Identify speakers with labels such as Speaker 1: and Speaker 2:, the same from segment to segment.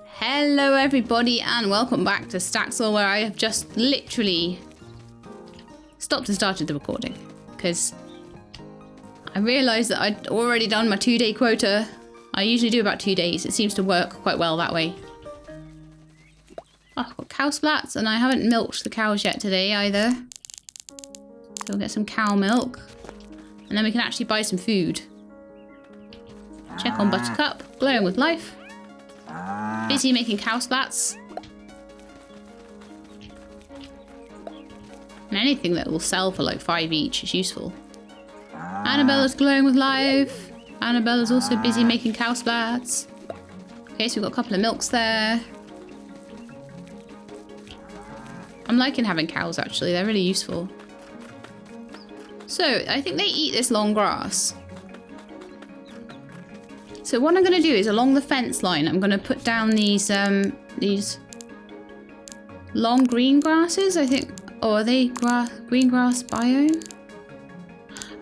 Speaker 1: Hello everybody and welcome back to Staxel, where I have just literally stopped and started the recording because I realised that I'd already done my 2-day quota. I usually do about 2 days. It seems to work quite well that way. Oh, I've got cow splats and I haven't milked the cows yet today either. So we'll get some cow milk and then we can actually buy some food. Check on Buttercup, glowing with life. Busy making cow splats. And anything that will sell for like 5 each is useful. Annabella's glowing with life. Annabella's also busy making cow splats. Okay, so we've got a couple of milks there. I'm liking having cows actually, they're really useful. So, I think they eat this long grass. So what I'm going to do is along the fence line, I'm going to put down these long green grasses, I think. Or are they green grass biome?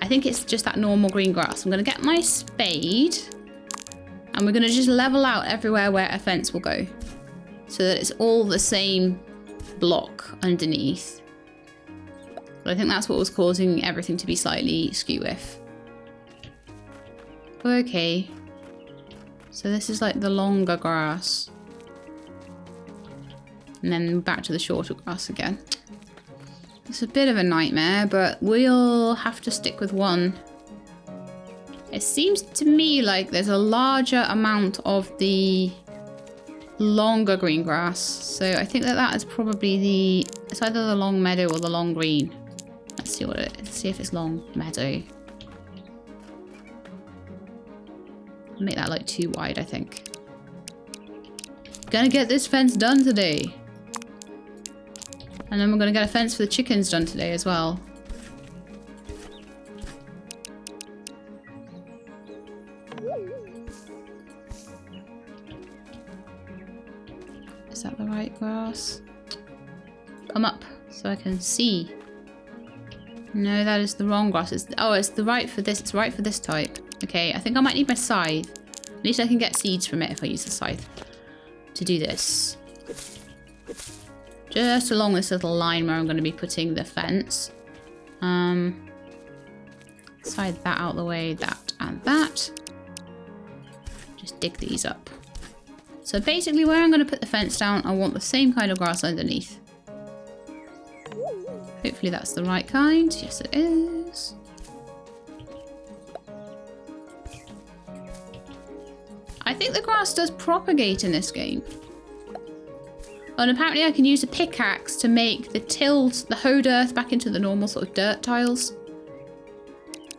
Speaker 1: I think it's just that normal green grass. I'm going to get my spade and we're going to just level out everywhere where a fence will go so that it's all the same block underneath. But I think that's what was causing everything to be slightly skew-if. Okay. So this is like the longer grass. And then back to the shorter grass again. It's a bit of a nightmare, but we'll have to stick with one. It seems to me like there's a larger amount of the longer green grass. So I think that is probably it's either the long meadow or the long green. Let's see what it is. See if it's long meadow. Make that like too wide, I think. Gonna get this fence done today. And then we're gonna get a fence for the chickens done today as well. Is that the right grass? Come up so I can see. No, that is the wrong grass. It's the right for this. It's right for this type. Okay, I think I might need my scythe. At least I can get seeds from it if I use the scythe to do this. Just along this little line where I'm going to be putting the fence. Side that out the way, that and that. Just dig these up. So basically where I'm going to put the fence down, I want the same kind of grass underneath. Hopefully that's the right kind. Yes, it is. I think the grass does propagate in this game. And apparently I can use a pickaxe to make the hoed earth back into the normal sort of dirt tiles.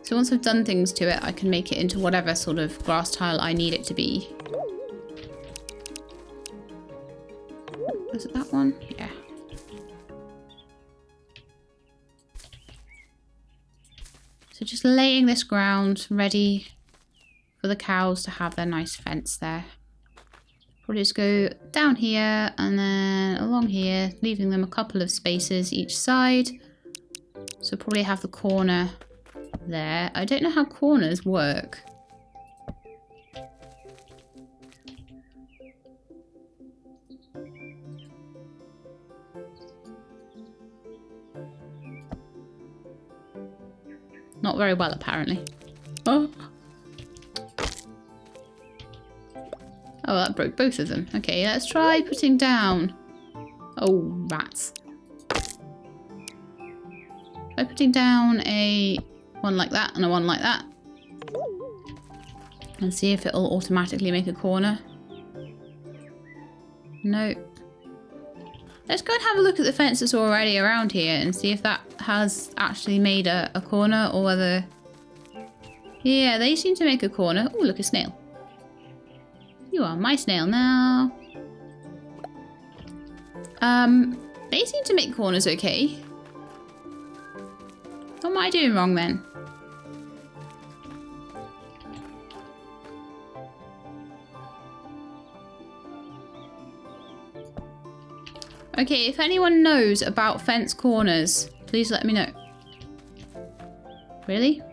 Speaker 1: So once I've done things to it, I can make it into whatever sort of grass tile I need it to be. Was it that one? Yeah. So just laying this ground ready for the cows to have their nice fence there. Probably just go down here and then along here, leaving them a couple of spaces each side. So probably have the corner there. I don't know how corners work. Not very well, apparently. Oh. Oh, that broke both of them. Okay, let's try putting down... Oh, rats. By putting down a one like that and a one like that. And see if it'll automatically make a corner. No. Let's go and have a look at the fences already around here and see if that has actually made a corner or whether... Yeah, they seem to make a corner. Oh, look, a snail. You are my snail now. They seem to make corners okay. What am I doing wrong then? Okay, if anyone knows about fence corners, please let me know. Really?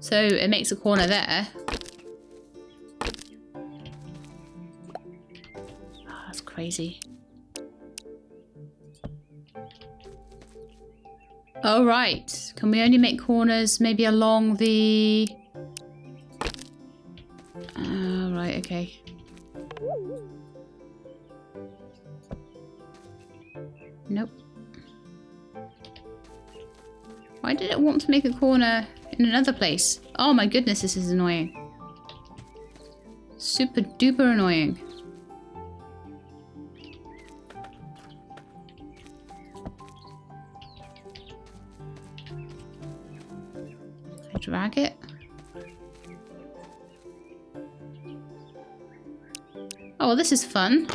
Speaker 1: So it makes a corner there. Oh, that's crazy. Oh, right. Can we only make corners maybe along the... Oh, right, okay. Nope. Why did it want to make a corner in another place? Oh my goodness, this is annoying. Super duper annoying. Can I drag it? Oh, well, this is fun.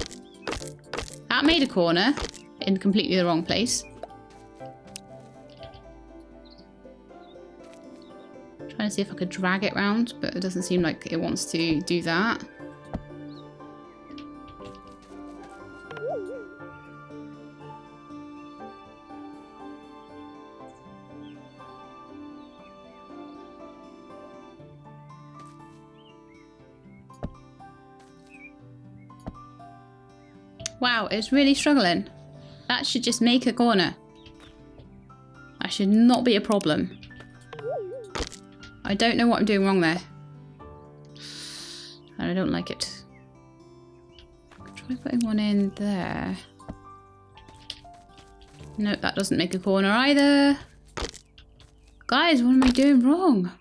Speaker 1: That made a corner in completely the wrong place. Trying to see if I could drag it round, but it doesn't seem like it wants to do that. Wow, it's really struggling. That should just make a corner. That should not be a problem. I don't know what I'm doing wrong there. And I don't like it. Try putting one in there. Nope, that doesn't make a corner either. Guys, what am I doing wrong?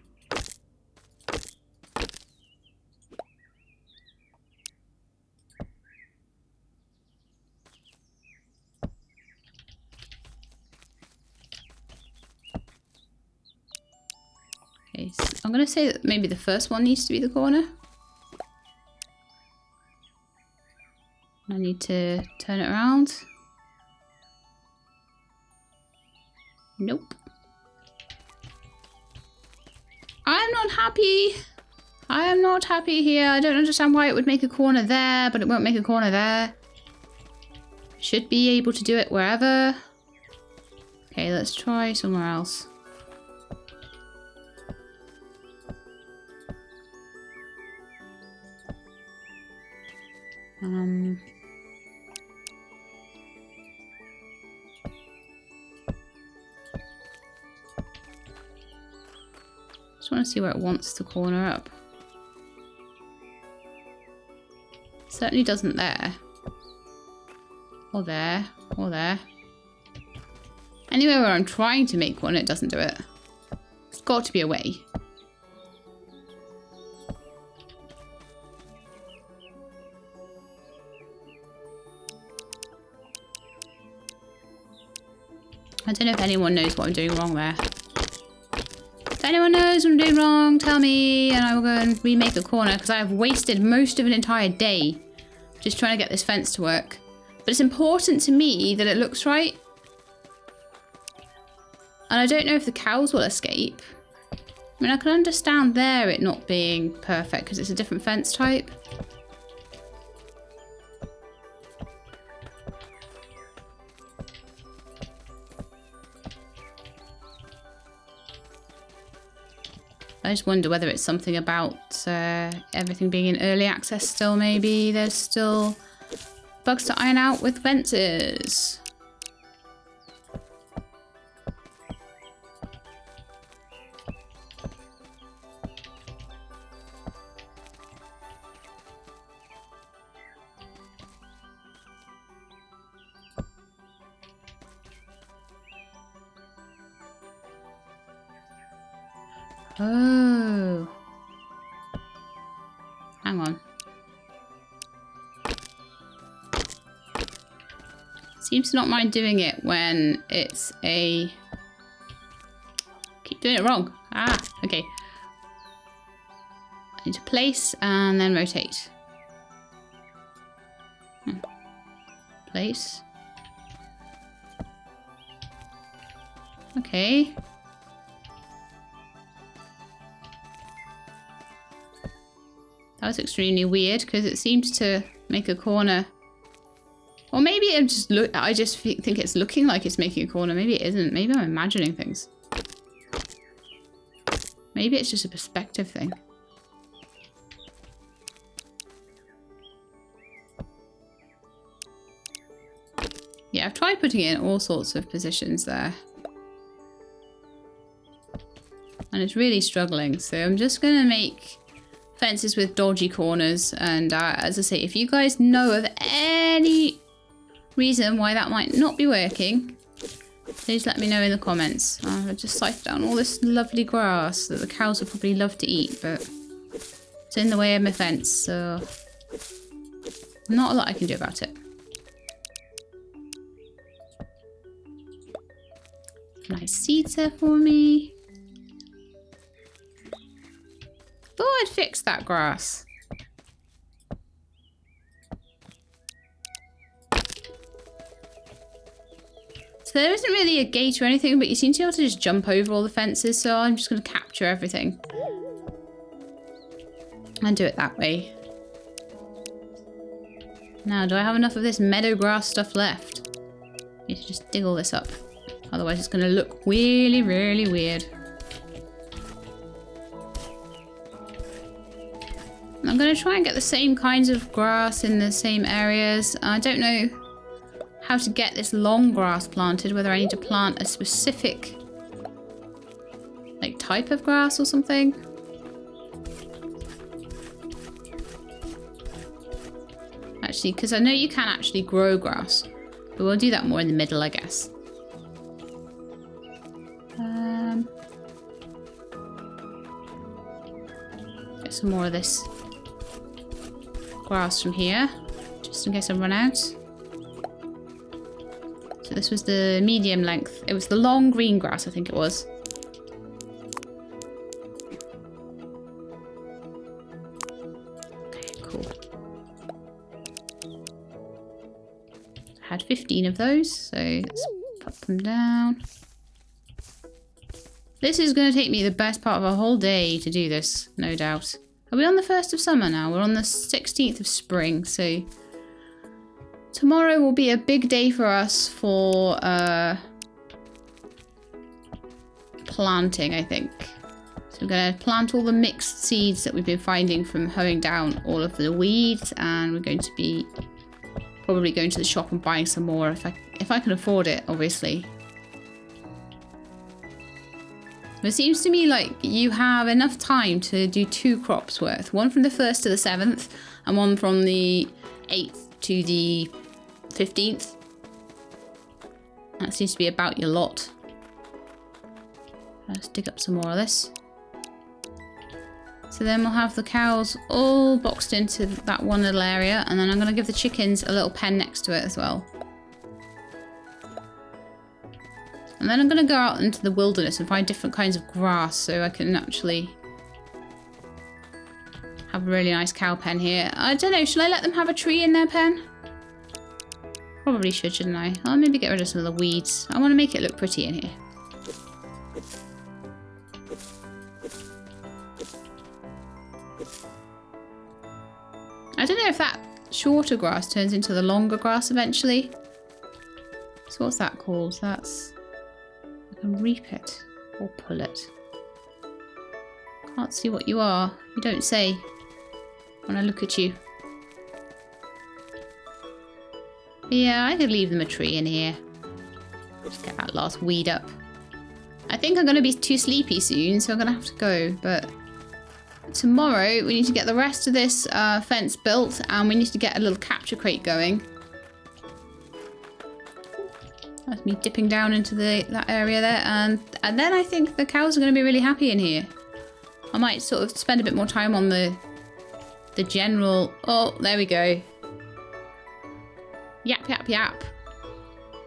Speaker 1: Okay, so I'm going to say that maybe the first one needs to be the corner. I need to turn it around. Nope. I'm not happy. I am not happy here. I don't understand why it would make a corner there, but it won't make a corner there. Should be able to do it wherever. Okay, let's try somewhere else. Just want to see where it wants to corner up. Certainly doesn't there. Or there. Or there. Anywhere where I'm trying to make one, it doesn't do it. There's got to be a way. I don't know if anyone knows what I'm doing wrong there. If anyone knows what I'm doing wrong, tell me, and I will go and remake a corner, because I have wasted most of an entire day just trying to get this fence to work. But it's important to me that it looks right. And I don't know if the cows will escape. I mean, I can understand there it not being perfect, because it's a different fence type. I just wonder whether it's something about everything being in early access still, maybe. There's still bugs to iron out with fences. Oh. Hang on. Seems to not mind doing it when it's a... Keep doing it wrong. Ah, okay. I need to place and then rotate. Place. Okay. That was extremely weird because it seems to make a corner. Or maybe I just think it's looking like it's making a corner. Maybe it isn't. Maybe I'm imagining things. Maybe it's just a perspective thing. Yeah, I've tried putting it in all sorts of positions there. And it's really struggling. So I'm just going to make fences with dodgy corners. And as I say, if you guys know of any reason why that might not be working, please let me know in the comments. I've just scythed down all this lovely grass that the cows would probably love to eat, but it's in the way of my fence, so not a lot I can do about it. Nice seeds there for me. Thought I'd fix that grass. So there isn't really a gate or anything, but you seem to be able to just jump over all the fences, so I'm just going to capture everything. And do it that way. Now, do I have enough of this meadow grass stuff left? I need to just dig all this up. Otherwise it's going to look really, really weird. I'm going to try and get the same kinds of grass in the same areas. I don't know how to get this long grass planted, whether I need to plant a specific like type of grass or something. Actually, because I know you can actually grow grass, but we'll do that more in the middle, I guess. Get some more of this grass from here, just in case I run out. So this was the medium length. It was the long green grass, I think it was. Okay, cool. I had 15 of those, so let's put them down. This is going to take me the best part of a whole day to do this, no doubt. Are we on the 1st of summer now? We're on the 16th of spring, so tomorrow will be a big day for us for planting, I think. So we're going to plant all the mixed seeds that we've been finding from hoeing down all of the weeds, and we're going to be probably going to the shop and buying some more if I can afford it, obviously. It seems to me like you have enough time to do 2 crops worth. One from the 1st to the 7th and one from the 8th to the 15th. That seems to be about your lot. Let's dig up some more of this. So then we'll have the cows all boxed into that one little area, and then I'm going to give the chickens a little pen next to it as well. And then I'm going to go out into the wilderness and find different kinds of grass so I can actually have a really nice cow pen here. I don't know, should I let them have a tree in their pen? Probably should, shouldn't I? I'll maybe get rid of some of the weeds. I want to make it look pretty in here. I don't know if that shorter grass turns into the longer grass eventually. So what's that called? That's... I can reap it or pull it. Can't see what you are. You don't say when I look at you. But yeah, I could leave them a tree in here. Just get that last weed up. I think I'm going to be too sleepy soon, so I'm going to have to go. But tomorrow we need to get the rest of this fence built, and we need to get a little capture crate going. That's me dipping down into that area there, and then I think the cows are going to be really happy in here. I might sort of spend a bit more time on the general... Oh, there we go. Yap, yap, yap.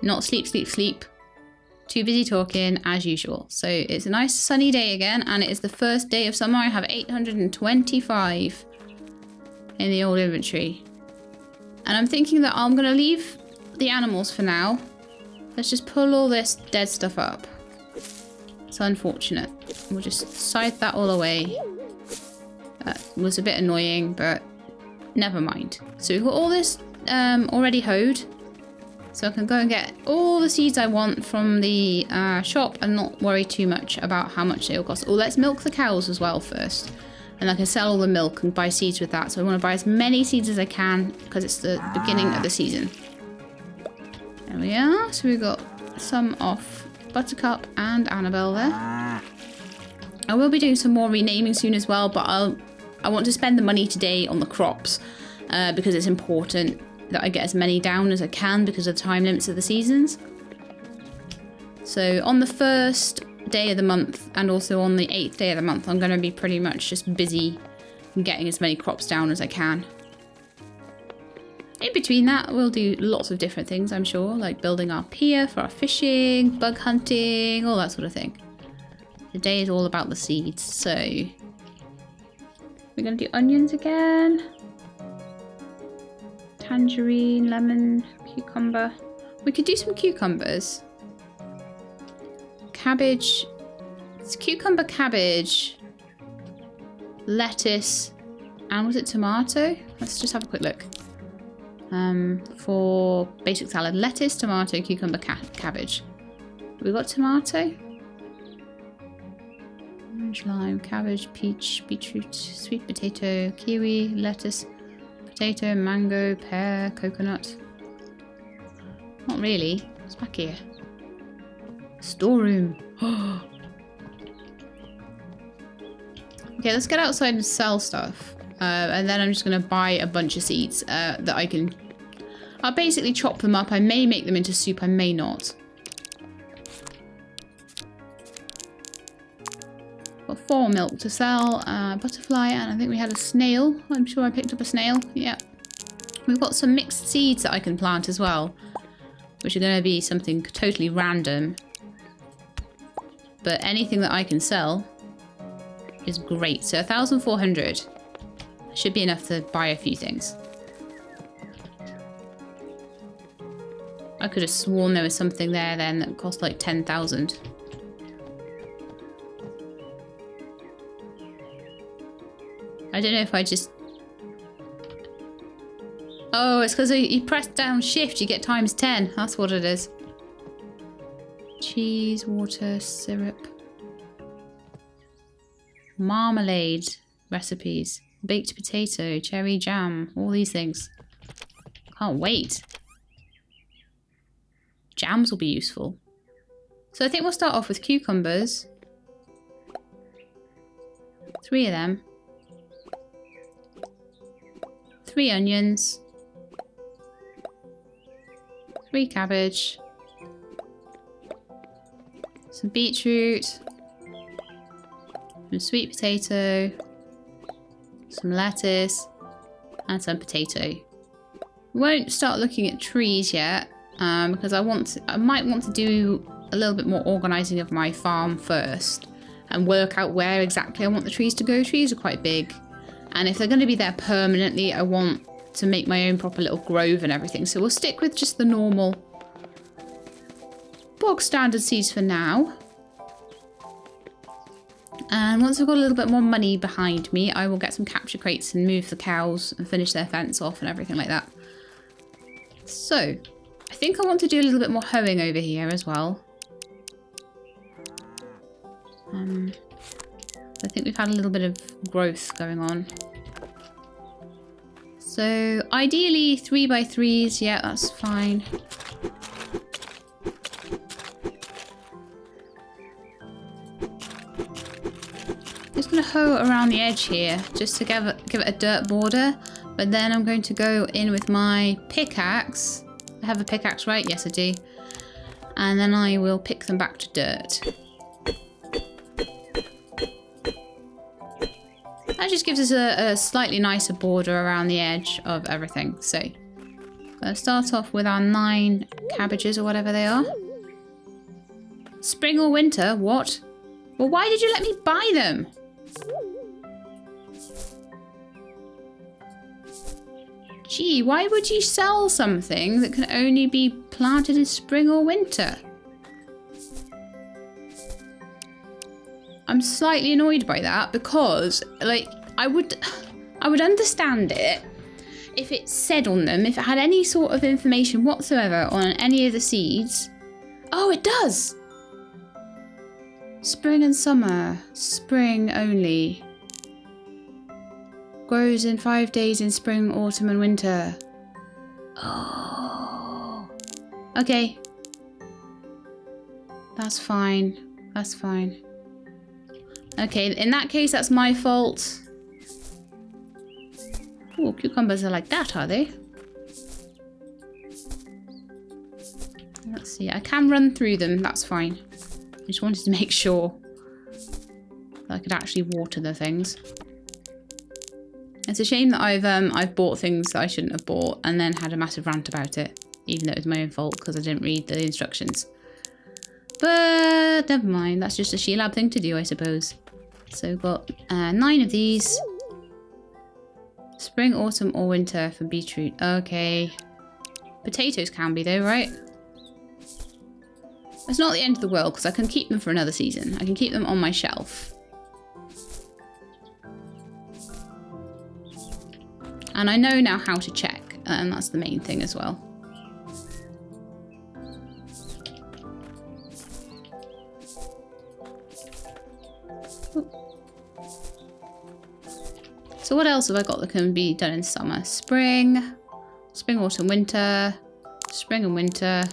Speaker 1: Not sleep, sleep, sleep. Too busy talking, as usual. So it's a nice sunny day again, and it is the first day of summer. I have 825 in the old inventory. And I'm thinking that I'm going to leave the animals for now. Let's just pull all this dead stuff up. It's unfortunate. We'll just scythe that all away. That was a bit annoying, but never mind. So we've got all this already hoed. So I can go and get all the seeds I want from the shop and not worry too much about how much they will cost. Oh, let's milk the cows as well first. And I can sell all the milk and buy seeds with that. So I want to buy as many seeds as I can because it's the beginning of the season. There we are. So we got some off Buttercup and Annabelle there. I will be doing some more renaming soon as well, but I want to spend the money today on the crops because it's important that I get as many down as I can because of the time limits of the seasons. So on the first day of the month and also on the 8th day of the month, I'm going to be pretty much just busy getting as many crops down as I can. In between that, we'll do lots of different things, I'm sure, like building our pier for our fishing, bug hunting, all that sort of thing. Today is all about the seeds, so we're going to do onions again. Tangerine, lemon, cucumber. We could do some cucumbers. Cabbage. It's cucumber, cabbage, lettuce, and was it tomato? Let's just have a quick look. For basic salad, lettuce, tomato, cucumber, cabbage. We got tomato. Orange, lime, cabbage, peach, beetroot, sweet potato, kiwi, lettuce, potato, mango, pear, coconut. Not really. What's back here? Storeroom. Okay, let's get outside and sell stuff. And then I'm just going to buy a bunch of seeds that I can... I'll basically chop them up. I may make them into soup, I may not. Got 4 milk to sell, butterfly, and I think we had a snail. I'm sure I picked up a snail. Yeah. We've got some mixed seeds that I can plant as well, which are going to be something totally random. But anything that I can sell is great. So 1,400 should be enough to buy a few things. I could have sworn there was something there then that cost like 10,000. I don't know if I just... Oh, it's because you press down shift, you get times 10. That's what it is. Cheese, water, syrup. Marmalade recipes. Baked potato, cherry jam, all these things. Can't wait. Jams will be useful. So I think we'll start off with cucumbers. 3 of them. 3 onions. 3 cabbage. Some beetroot. Some sweet potato. Some lettuce. And some potato. We won't start looking at trees yet. Because I might want to do a little bit more organising of my farm first and work out where exactly I want the trees to go. Trees are quite big, and if they're going to be there permanently, I want to make my own proper little grove and everything. So we'll stick with just the normal bog standard seeds for now. And once I've got a little bit more money behind me, I will get some capture crates and move the cows and finish their fence off and everything like that. So I think I want to do a little bit more hoeing over here as well. I think we've had a little bit of growth going on. So ideally 3x3s, yeah, that's fine. Just going to hoe around the edge here just to give it a dirt border, but then I'm going to go in with my pickaxe. I have a pickaxe, right? Yes, I do. And then I will pick them back to dirt. That just gives us a slightly nicer border around the edge of everything. So, let's start off with our 9 cabbages or whatever they are. Spring or winter? What? Well, why did you let me buy them? Gee, why would you sell something that can only be planted in spring or winter? I'm slightly annoyed by that because, like, I would understand it if it said on them, if it had any sort of information whatsoever on any of the seeds. Oh, it does! Spring and summer. Spring only. Grows in 5 days in spring, autumn and winter. Oh. Okay. That's fine. That's fine. Okay, in that case, that's my fault. Oh, cucumbers are like that, are they? Let's see. I can run through them. That's fine. I just wanted to make sure that I could actually water the things. It's a shame that I've bought things that I shouldn't have bought and then had a massive rant about it, even though it was my own fault because I didn't read the instructions. But never mind. That's just a She-Lab thing to do, I suppose. So we've got 9 of these. Spring, autumn, or winter for beetroot. Okay. Potatoes can be though, right? It's not the end of the world because I can keep them for another season. I can keep them on my shelf. And I know now how to check, and that's the main thing as well. So what else have I got that can be done in summer? Spring, autumn, winter, spring and winter.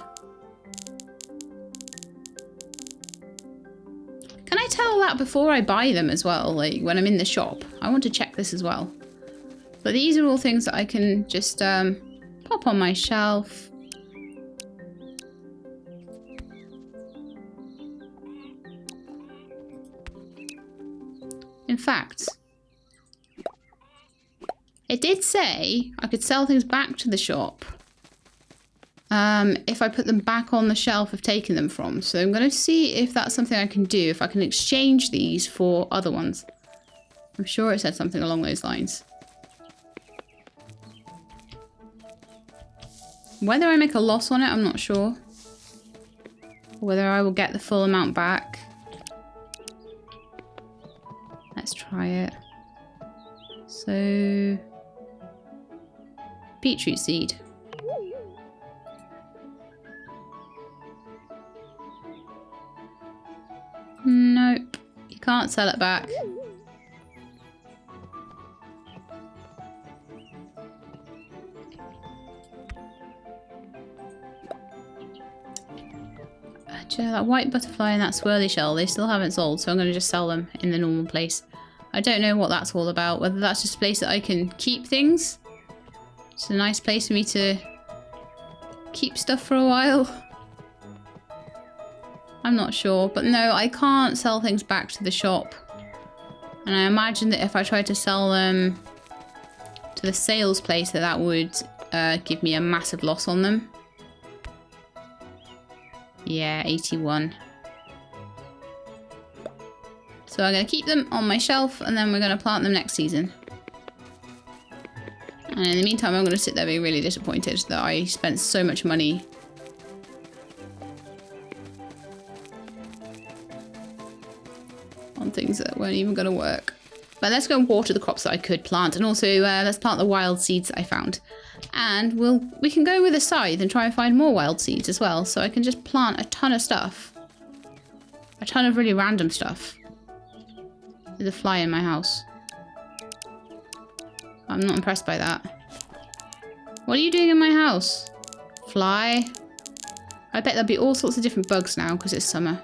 Speaker 1: Can I tell that before I buy them as well, like when I'm in the shop? I want to check this as well. But these are all things that I can just pop on my shelf. In fact, it did say I could sell things back to the shop if I put them back on the shelf I've taken them from. So I'm going to see if that's something I can do, if I can exchange these for other ones. I'm sure it said something along those lines. Whether I make a loss on it, I'm not sure. Whether I will get the full amount back. Let's try it. So, beetroot seed. Nope, you can't sell it back. That white butterfly and that swirly shell, they still haven't sold, so I'm going to just sell them in the normal place. I don't know what that's all about, whether that's just a place that I can keep things. It's a nice place for me to keep stuff for a while. I'm not sure, but no, I can't sell things back to the shop. And I imagine that if I tried to sell them to the sales place, that would give me a massive loss on them. Yeah, 81. So I'm going to keep them on my shelf and then we're going to plant them next season. And in the meantime, I'm going to sit there being really disappointed that I spent so much money on things that weren't even going to work. But let's go and water the crops that I could plant, and also let's plant the wild seeds that I found. And we can go with a scythe and try and find more wild seeds as well, so I can just plant a ton of stuff. A ton of really random stuff. There's a fly in my house. I'm not impressed by that. What are you doing in my house? Fly? I bet there'll be all sorts of different bugs now because it's summer.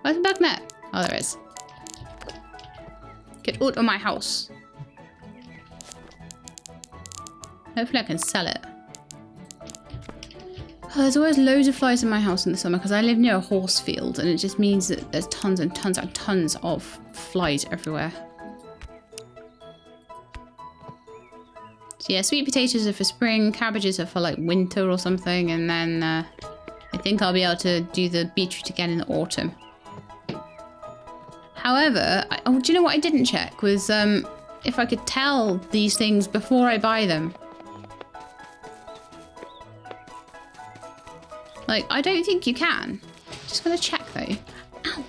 Speaker 1: Where's the bug net? Oh, there is. Get out of my house. Hopefully I can sell it. Oh, there's always loads of flies in my house in the summer because I live near a horse field, and it just means that there's tons and tons and tons of flies everywhere. So yeah, sweet potatoes are for spring, cabbages are for like winter or something, and then I think I'll be able to do the beetroot again in the autumn. However, do you know what I didn't check was if I could tell these things before I buy them. Like, I don't think you can. Just gonna check though. Ow.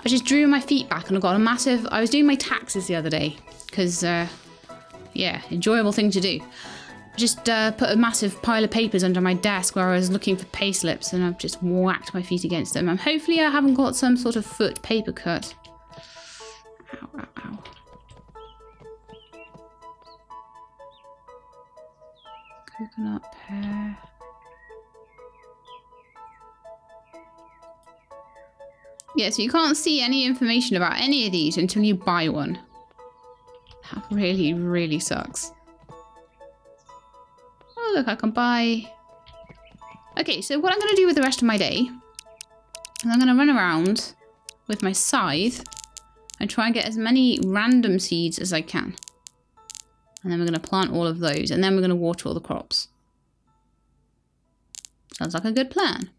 Speaker 1: I just drew my feet back and I got a massive... I was doing my taxes the other day because, yeah, enjoyable thing to do. Just put a massive pile of papers under my desk where I was looking for pay slips, and I've just whacked my feet against them. And hopefully I haven't got some sort of foot paper cut. Ow, ow, ow. Coconut pear. Yeah, so you can't see any information about any of these until you buy one. That really, really sucks. Oh, look, I can buy... Okay, so what I'm going to do with the rest of my day is I'm going to run around with my scythe and try and get as many random seeds as I can. And then we're going to plant all of those, and then we're going to water all the crops. Sounds like a good plan.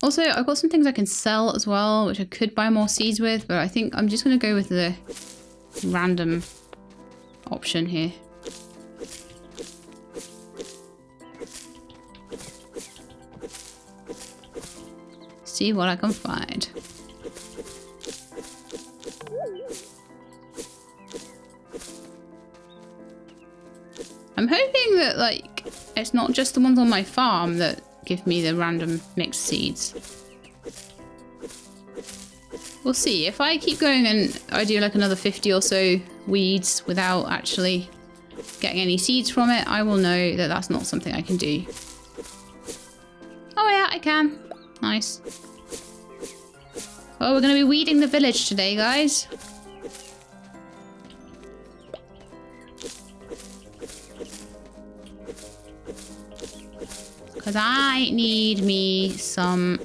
Speaker 1: Also, I've got some things I can sell as well, which I could buy more seeds with, but I think I'm just going to go with the random option here. See what I can find. I'm hoping that, like, it's not just the ones on my farm that give me the random mixed seeds. We'll see. If I keep going and I do like another 50 or so weeds without actually getting any seeds from it, I will know that that's not something I can do. Oh yeah, I can. Nice. Oh, we're going to be weeding the village today, guys. Because I need me some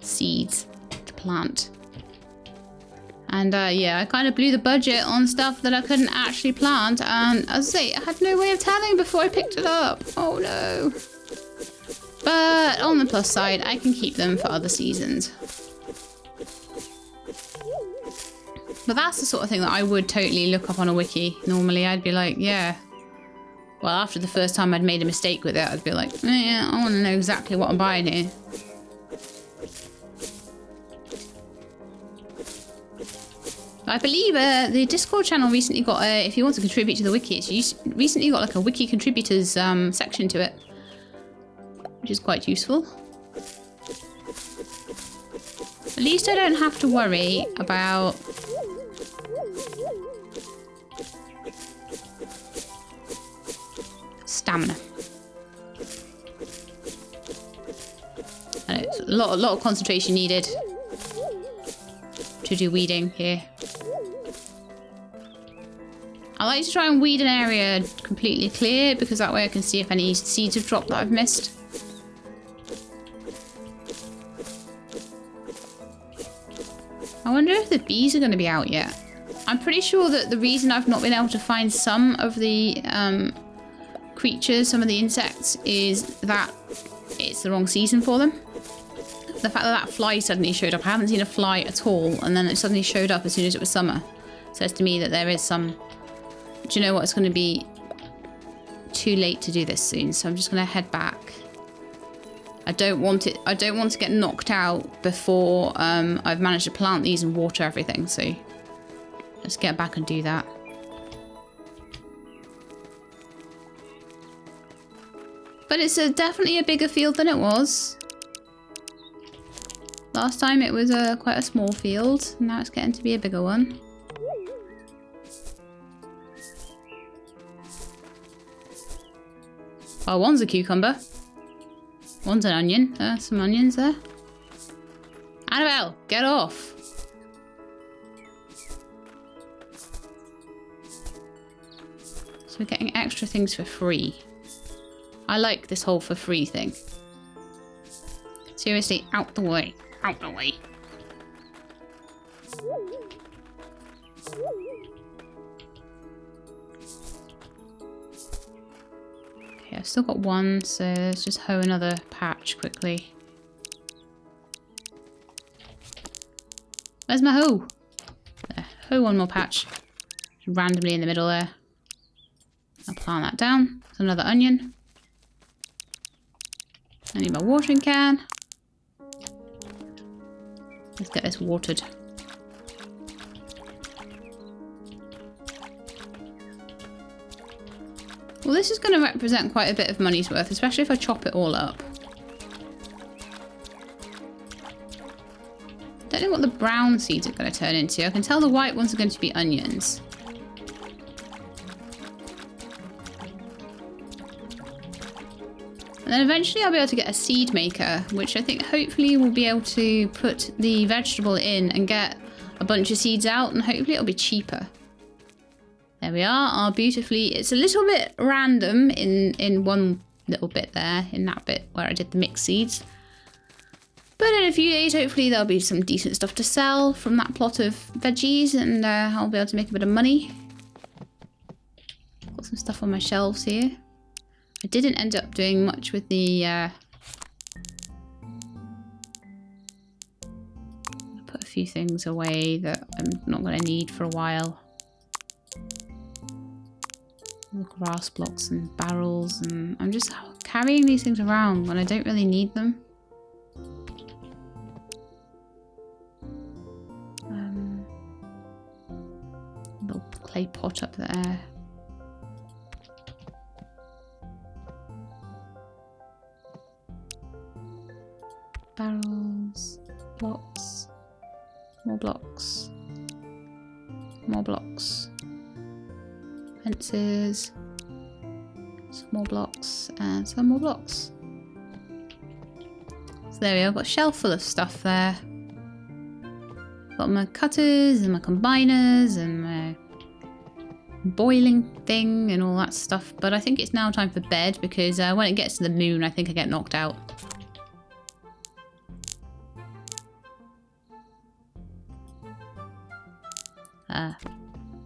Speaker 1: seeds to plant. And yeah, I kind of blew the budget on stuff that I couldn't actually plant. And as I say, I had no way of telling before I picked it up. Oh no. But on the plus side, I can keep them for other seasons. But that's the sort of thing that I would totally look up on a wiki. Normally, I'd be like, yeah. Well, after the first time I'd made a mistake with it, I'd be like, yeah, I want to know exactly what I'm buying here. I believe the Discord channel recently got, if you want to contribute to the wiki, it's recently got like a wiki contributors section to it, which is quite useful. At least I don't have to worry about stamina. I know it's a lot of concentration needed to do weeding here. I like to try and weed an area completely clear because that way I can see if any seeds have dropped that I've missed. I wonder if the bees are going to be out yet. I'm pretty sure that the reason I've not been able to find some of the creatures, some of the insects, is that it's the wrong season for them. The fact that that fly suddenly showed up, I haven't seen a fly at all, and then it suddenly showed up as soon as it was summer, says to me that there is some... Do you know what? It's going to be too late to do this soon, so I'm just going to head back. I don't want to get knocked out before I've managed to plant these and water everything, so let's get back and do that. But it's definitely a bigger field than it was. Last time it was quite a small field, and now it's getting to be a bigger one. Oh, one's a cucumber. One's an onion. Some onions there. Annabelle, get off. So we're getting extra things for free. I like this whole for free thing. Seriously, out the way. Out the way. Okay, I've still got one, so let's just hoe another patch quickly. Where's my hoe? There. Hoe one more patch. Randomly in the middle there. I'll plant that down. There's another onion. I need my watering can. Let's get this watered. Well, this is going to represent quite a bit of money's worth, especially if I chop it all up. Don't know what the brown seeds are going to turn into. I can tell the white ones are going to be onions. And then eventually I'll be able to get a seed maker, which I think hopefully will be able to put the vegetable in and get a bunch of seeds out, and hopefully it'll be cheaper. There we are, our beautifully, it's a little bit random in one little bit there, in that bit where I did the mixed seeds. But in a few days, hopefully there'll be some decent stuff to sell from that plot of veggies, and I'll be able to make a bit of money. Got some stuff on my shelves here. I didn't end up doing much with the... put a few things away that I'm not going to need for a while. Grass blocks and barrels, and I'm just carrying these things around when I don't really need them. Little clay pot up there. Barrels, blocks, more blocks, more blocks. Fences, some more blocks, and some more blocks. So there we are, I've got a shelf full of stuff there. Got my cutters and my combiners and my boiling thing and all that stuff. But I think it's now time for bed, because when it gets to the moon, I think I get knocked out.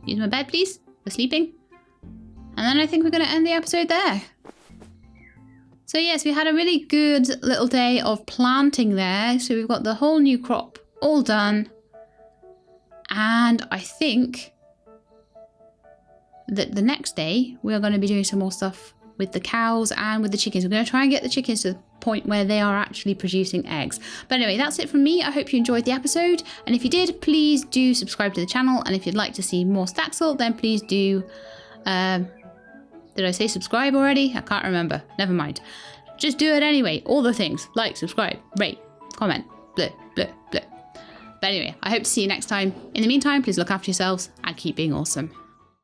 Speaker 1: Use my bed, please, for sleeping. And then I think we're going to end the episode there. So yes, we had a really good little day of planting there. So we've got the whole new crop all done. And I think that the next day we are going to be doing some more stuff with the cows and with the chickens. We're going to try and get the chickens to the point where they are actually producing eggs. But anyway, that's it from me. I hope you enjoyed the episode. And if you did, please do subscribe to the channel. And if you'd like to see more Staxel, then please do... did I say subscribe already? I can't remember. Never mind. Just do it anyway. All the things. Like, subscribe, rate, comment, blah, blah, blah. But anyway, I hope to see you next time. In the meantime, please look after yourselves and keep being awesome.